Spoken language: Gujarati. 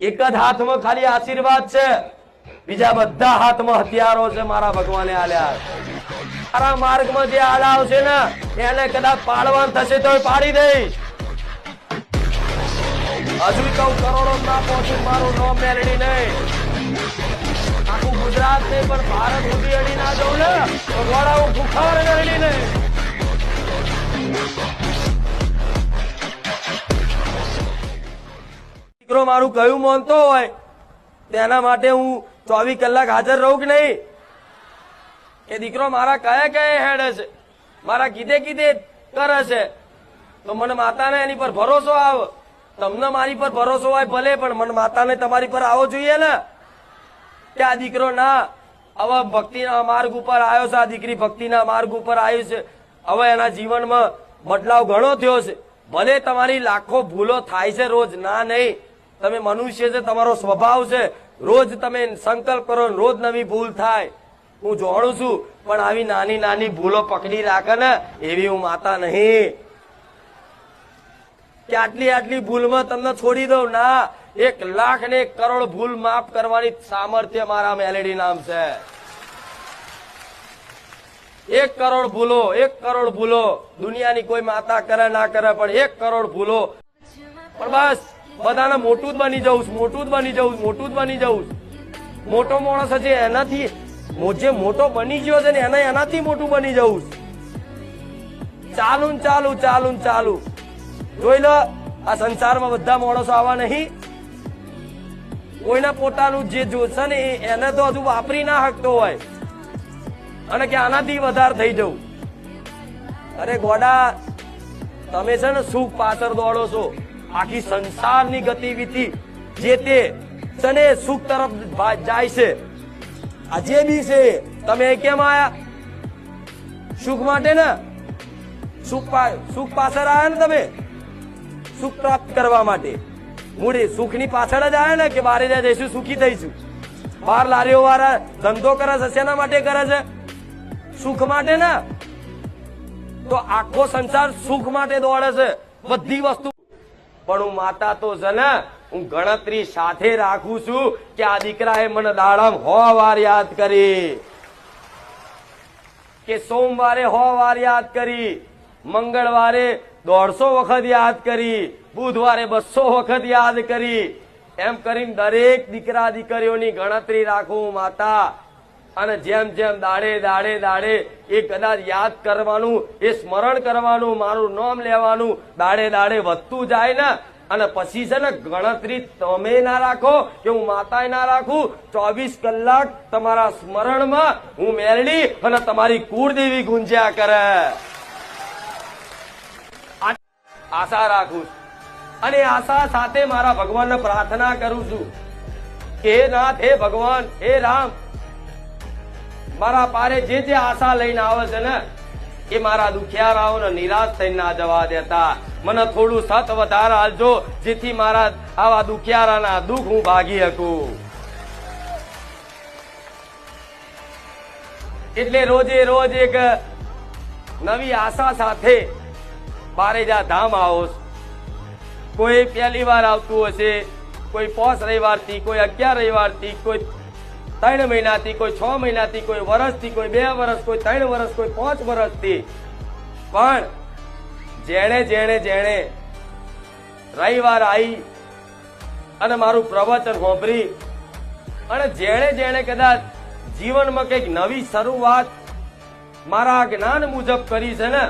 એક જ હાથમાં ખાલી આશીર્વાદ છે, બીજા બધા હાથમાં હથિયારો છે મારા ભગવાને આલ્યા. મારા માર્ગમાં જે આલા આવશે ને એને કદાચ પાડવાનું થશે તો પાડી દઈશ. હજુ કહું કરોડો ના પહોંચું મારું નામ મેળવી નહીં. આખું ગુજરાત નહીં પણ ભારત સુધી અડી ના જવું ને તો ગોળા હું બુખાર મેળવી નહીં. દીકરો મારું કયું માનતો હોય તેના માટે હું 24 કલાક હાજર રહું કે નહીં? એ દીકરો મારા કયા કયા હેડે છે, મારા કીધે કીધે કરે છે, તો મને માતાને એની પર ભરોસો આવે. તમને મારી પર ભરોસો હોય ભલે, પણ મને માતાને તમારી પર આવો જોઈએ ને કે આ દીકરો ના હવે ભક્તિના માર્ગ ઉપર આવ્યો છે, આ દીકરી ભક્તિના માર્ગ ઉપર આવી છે, હવે એના જીવનમાં બદલાવ ઘણો થયો છે. ભલે તમારી લાખો ભૂલો થાય છે રોજ, ના નહીં, તમે મનુષ્ય છે, તમારો સ્વભાવ છે, રોજ તમે સંકલ્પ કરો, રોજ નવી ભૂલ થાય, હું જાણું છું, પણ આવી નાની નાની ભૂલો પકડી રાખે ને એવી હું માતા નહીં કે આટલી આટલી ભૂલમાં તમને છોડી દઉં. ના, 1 લાખ ને 1 કરોડ ભૂલ માફ કરવાની સામર્થ્ય મારા મેલેડી નામ છે. 1 કરોડ ભૂલો, 1 કરોડ ભૂલો દુનિયાની કોઈ માતા કરે ના કરે, પણ 1 કરોડ ભૂલો. પણ બસ બધાને મોટું જ બની જવું, મોટું જ બની જવું, મોટું જ બની જવું. મોટો માણસ છે એનાથી જે મોટો બની ગયો છે ને એનાથી મોટું બની જવું. ચાલુ ને ચાલુ, ચાલુ ને ચાલુ. જોઈ લો આ સંસારમાં બધા માણસો આવા નહીં. કોઈને પોતાનું જે જોશે ને એને તો હજુ વાપરી ના શકતો હોય અને કે આનાથી વધારે થઈ જવું. અરે ગોડા, તમે છે ને સુખ પાછળ દોડો છો. આખી સંસારની ગતિવિધિ જે તે છે ને સુખ તરફ જાય છે. આ જે બી છે તમે કેમ આયા? સુખ માટે ને. સુખ પાછળ આયા ને તમે, સુખ પ્રાપ્ત કરવા માટે. મૂડી સુખની પાછળ જ આયા ને કે બારે જઈશું સુખી થઈશું. બાર લારીઓ વાળા ધંધો કરે છે, શેના માટે કરે છે? સુખ માટે ને. તો આખો સંસાર સુખ માટે દોડે છે બધી વસ્તુ. પણ હું માતા તો છે ને, હું ગણતરી સાથે રાખું છું કે આ દીકરાએ મને દાડામાં 100 વાર યાદ કરી, કે સોમવારે 100 વાર યાદ કરી, મંગળવારે 150 વખત યાદ કરી, બુધવારે 200 વખત યાદ કરી. એમ કરીને દરેક દીકરા દીકરીઓની ગણતરી રાખું માતા. અને જેમ જેમ દાડે દાડે દાડે એ કદાચ યાદ કરવાનું, એ સ્મરણ કરવાનું, મારું નામ લેવાનું દાડે દાડે વધતું જાય ને, અને પછી છે ને ગણતરી તમે ના રાખો કે હું માતાએ ના રાખું, 24 કલાક તમારા સ્મરણમાં હું મેળડી અને તમારી કુળદેવી ગુંજ્યા કરે. આશા રાખું અને આશા સાથે મારા ભગવાનને પ્રાર્થના કરું છું કે હે નાથ, હે ભગવાન, હે રામ, મારા પારે જે આશા લઈને આવે છે ને એ મારા દુખિયારાઓને નિરાશ થઈને ના જવા દેતા. મને થોડું સત વધારે આલજો જેથી મારા આવા દુખિયારાના દુઃખ હું ભાગી શકું. એટલે રોજે રોજ એક નવી આશા સાથે બારેજા ધામ આવો. કોઈ પહેલી વાર આવતું હશે, કોઈ 5 રવિવારથી, કોઈ 11 રવિવારથી, કોઈ 3 મહિનાથી, કોઈ 6 મહિનાથી, કોઈ વર્ષથી, કોઈ 2 વર્ષ, કોઈ 3 વર્ષ, કોઈ 5 વર્ષથી. પણ જેણે જેણે જેણે રવિવાર આવી અને મારું પ્રવચન સાંભળી અને જેણે જેણે કદાચ જીવનમાં કંઈક નવી શરૂઆત મારા જ્ઞાન મુજબ કરી છે ને,